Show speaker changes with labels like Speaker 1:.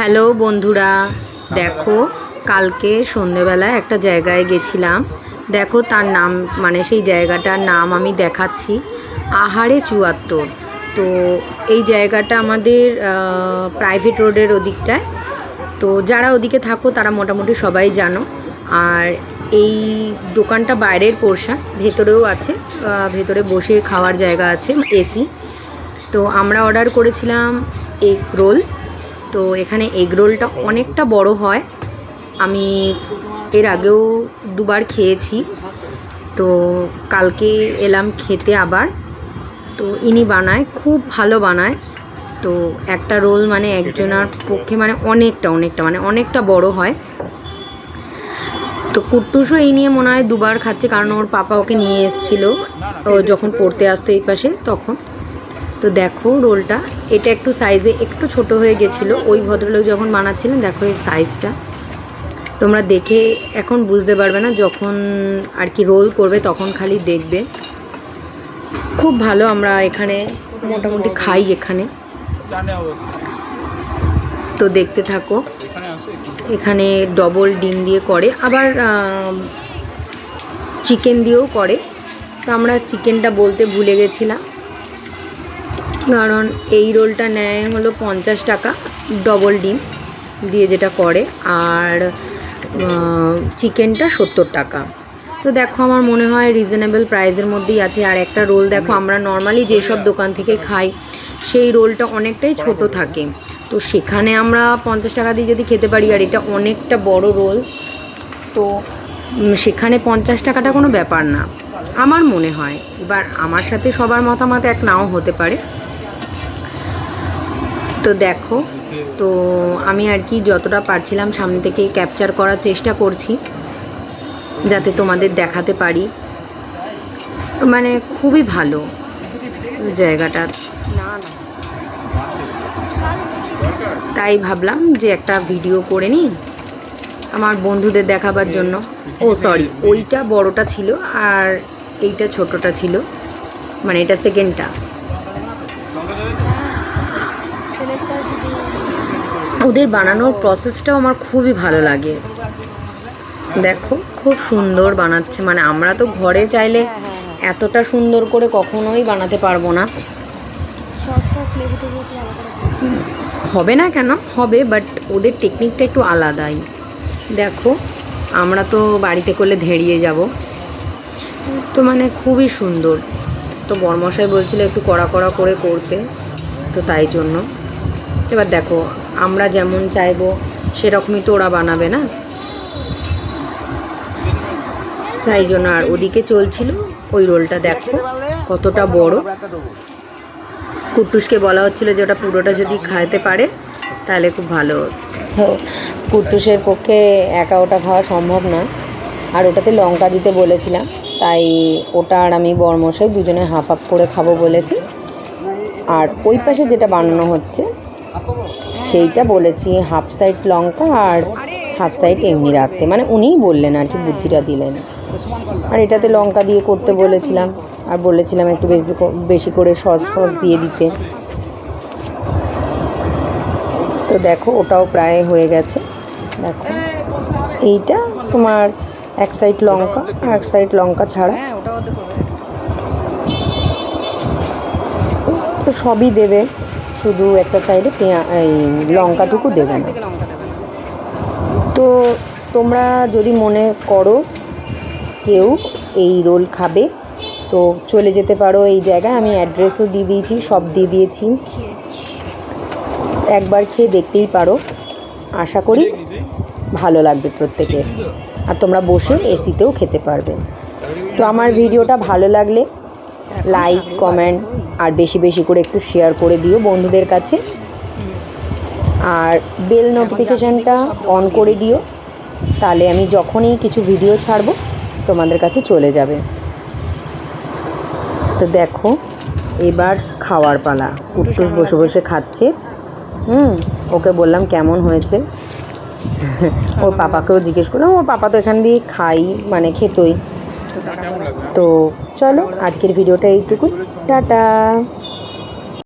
Speaker 1: Hello বন্ধুরা, দেখো কালকে সন্ধেবেলায় একটা জায়গায় গেছিলাম। দেখো তার নাম, মানে সেই জায়গাটার নাম আমি দেখাচ্ছি, আহারে ৭৪। তো এই জায়গাটা আমাদের প্রাইভেট রোডের ওদিকটায়। তো যারা ওদিকে থাকো তারা মোটামুটি সবাই জানো। আর এই দোকানটা বাইরের পোর্শন, ভেতরেও আছে, ভেতরে বসে খাওয়ার জায়গা আছে, এসি। তো আমরা অর্ডার করেছিলাম এগ রোল। তো এখানে এগ রোলটা অনেকটা বড় হয়, আমি এর আগেও দুবার খেয়েছি। তো কালকে এলাম খেতে আবার। তো ইনি বানায়, খুব ভালো বানায়। তো একটা রোল মানে একজনের পক্ষে মানে অনেকটা বড় হয়। তো কুট্টুসও এই নিয়ে মনে হয় দুবার খাচ্ছে, কারণ ওর পাপা ওকে নিয়ে এসেছিলো ও যখন পড়তে আসতো এই পাশে তখন। তো দেখো রোলটা, এটা একটু সাইজে একটু ছোট হয়ে গেছিলো ওই ভদ্রলোক যখন বানাচ্ছিলেন। দেখো এর সাইজটা তোমরা দেখে এখন বুঝতে পারবে না, যখন আর কি রোল করবে তখন খালি দেখবে। খুব ভালো, আমরা এখানে মোটামুটি খাই এখানে। তো দেখতে থাকো, এখানে ডবল ডিম দিয়ে করে, আবার চিকেন দিয়েও করে। তো আমরা চিকেনটা বলতে ভুলে গেছিলাম, কারণ এই রোলটা নেয় হলো 50 টাকা ডবল ডিম দিয়ে যেটা করে, আর চিকেনটা 70 টাকা। তো দেখো আমার মনে হয় রিজনেবল প্রাইসের মধ্যেই আছে। আর একটা রোল দেখো, আমরা নর্মালি যেসব দোকান থেকে খাই সেই রোলটা অনেকটাই ছোট থাকে, তো সেখানে আমরা 50 টাকা দিয়ে যদি খেতে পারি, আর এটা অনেকটা বড় রোল, তো সেখানে 50 টাকাটা কোনো ব্যাপার না আমার মনে হয়। এবার আমার সাথে সবার মতামত এক নাও হতে পারে। তো দেখো, তো আমি আর কি যতটা পারছিলাম সামনে থেকে ক্যাপচার করার চেষ্টা করছি, যাতে তোমাদের দেখাতে পারি। মানে খুবই ভালো জায়গাটা, তাই ভাবলাম যে একটা ভিডিও করে নিই আমার বন্ধুদের দেখাবার জন্য। ও সরি, ওইটা বড়টা ছিল আর এইটা ছোটটা ছিল, মানে এটা সেকেন্ডটা। ওদের বানানোর প্রসেসটাও আমার খুবই ভালো লাগে। দেখো খুব সুন্দর বানাচ্ছে, মানে আমরা তো ঘরে চাইলে এতটা সুন্দর করে কখনোই বানাতে পারবো না। হবে না কেন, হবে, বাট ওদের টেকনিকটা একটু আলাদাই। দেখো আমরা তো বাড়িতে করলে ধেড়িয়ে যাব, তো মানে খুবই সুন্দর। তো বরমশাই বলছিল একটু কড়া কড়া করে করতে, তো তাই জন্য। এবার দেখো আমরা যেমন চাইবো সেরকমই তো ওরা বানাবে না, তাই জন্য। আর ওদিকে চলছিল ওই রোলটা, দেখো কতটা বড়। কুট্টুসকে বলা হচ্ছিলো যে ওটা পুরোটা যদি খাইতে পারে তাহলে খুব ভালো। কুট্টুসের পক্ষে একা ওটা খাওয়া সম্ভব না, আর ওটাতে লঙ্কা দিতে বলেছিলাম, তাই ওটা আর আমি বরমশাই দুজনে হাফ হাফ করে খাবো বলেছি। আর ওই পাশে যেটা বানানো হচ্ছে সেইটা বলেছি হাফ সাইড লঙ্কা আর হাফ সাইড এমনি রাখতে, মানে উনিই বললেন আর কি, বুদ্ধিটা দিলেন। আর এটাতে লঙ্কা দিয়ে করতে বলেছিলাম, আর বলেছিলাম একটু বেশি করে সস ফস দিয়ে দিতে। তো দেখো ওটাও প্রায় হয়ে গেছে। দেখো এইটা তোমার এক সাইড লঙ্কা আর এক সাইড লঙ্কা ছাড়া, তো সবই দেবে, শুধু একটা সাইডে এই লঙ্কাটুকু দেবে না। তো তোমরা যদি মনে করো কেউ এই রোল খাবে, তো চলে যেতে পারো এই জায়গায়। আমি অ্যাড্রেসও দিয়ে দিয়েছি, সব দিয়ে দিয়েছি, একবার খেয়ে দেখতেই পারো। আশা করি ভালো লাগবে প্রত্যেকের, আর তোমরা বসে এসিতেও খেতে পারবে। তো আমার ভিডিওটা ভালো লাগলে লাইক, কমেন্ট আর বেশি বেশি করে একটু শেয়ার করে দিও বন্ধুদের কাছে, আর বেল নোটিফিকেশানটা অন করে দিও, তাহলে আমি যখনই কিছু ভিডিও ছাড়বো তোমাদের কাছে চলে যাবে। তো দেখো এবার খাওয়ার পালা। কুট্টুস বসে বসে খাচ্ছে। ওকে বললাম কেমন হয়েছে, ওর পাপাকেও জিজ্ঞেস করলাম, ওর পাপা তো এখান দিয়ে খাই, মানে খেতই। তো চলো আজকের ভিডিওটা এইটুকু, টাটা।